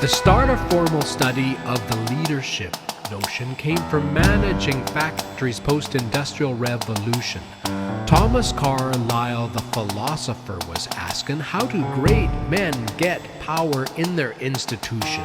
The start of formal study of the leadership notion came from managing factories post-industrial revolution. Thomas Carlyle, the philosopher, was asking, how do great men get power in their institution?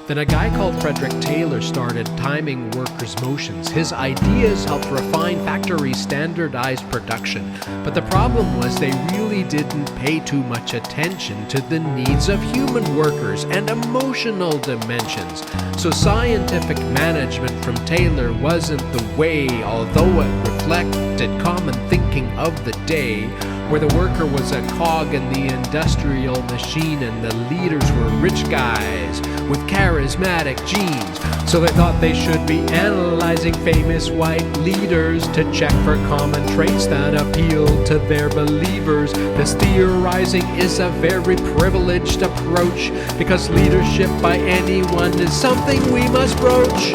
Then a guy called Frederick Taylor started timing workers' motions. His ideas helped refine factory standardized production. But the problem was they really didn't pay too much attention to the needs of human workers and emotional dimensions. So scientific management from Taylor wasn't the way, although it reflected common thinking of the day, where the worker was a cog in the industrial machine and the leaders were rich guys with charismatic genes. So they thought they should be analyzing famous white leaders to check for common traits that appeal to their believers. This theorizing is a very privileged approach, because leadership by anyone is something we must broach.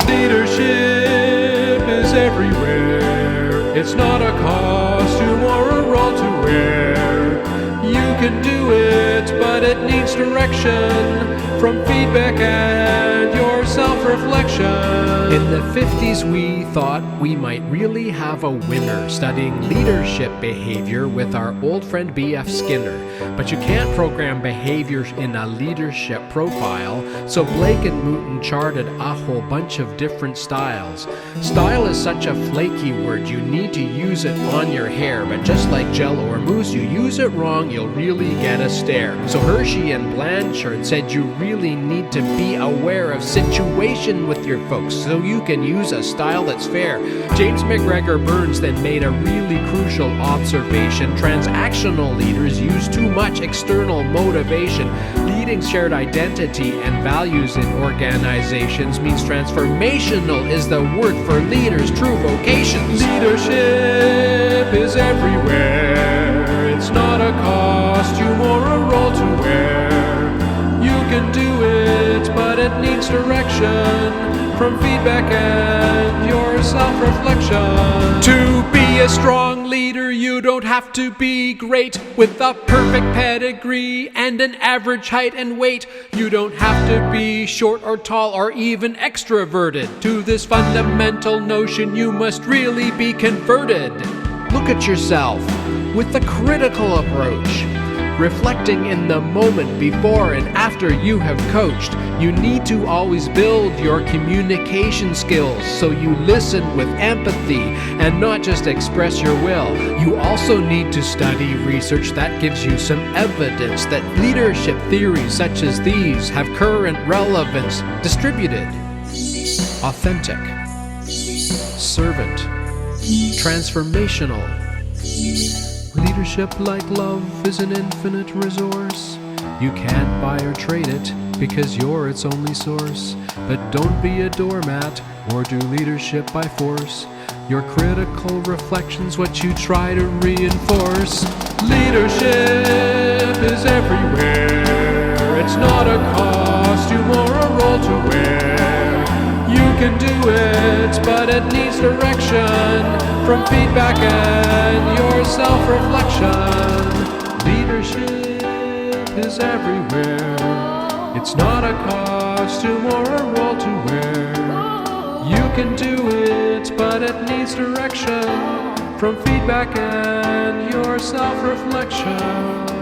Leadership is everywhere. It's not a costume or a role to wear. You can do it, but it needs direction from feedback and your self-reflection. In the 50s, we thought we might really have a winner studying leadership behavior with our old friend B.F. Skinner. But you can't program behavior in a leadership profile, so Blake and Mouton charted a whole bunch of different styles. Style is such a flaky word, you need to use it on your hair, but just like Jello or mousse, you use it wrong, you'll really get a stare. So Hershey and Blanchard said you really need to be aware of situation with your folks so you can use a style that's fair. James McGregor Burns then made a really crucial observation. Transactional leaders use too much external motivation. Leading shared identity and values in organizations means transformational is the word for leaders' true vocations. Leadership is everywhere. It's not a costume or a role to wear. You can do it, but it needs direction from feedback and your self-reflection. To be a strong leader, you don't have to be great with a perfect pedigree and an average height and weight. You don't have to be short or tall or even extroverted. To this fundamental notion, you must really be converted. Look at yourself with a critical approach, reflecting in the moment before and after you have coached. You need to always build your communication skills so you listen with empathy and not just express your will. You also need to study research that gives you some evidence that leadership theories such as these have current relevance. Distributed, authentic, servant, transformational. Leadership, like love, is an infinite resource. You can't buy or trade it because you're its only source. But don't be a doormat or do leadership by force. Your critical reflection's what you try to reinforce. Leadership is everywhere. It's not a costume or a role to wear. You can do it, but it needs direction from feedback and your self-reflection. Leadership is everywhere. It's not a costume or a role to wear. You can do it, but it needs direction from feedback and your self-reflection.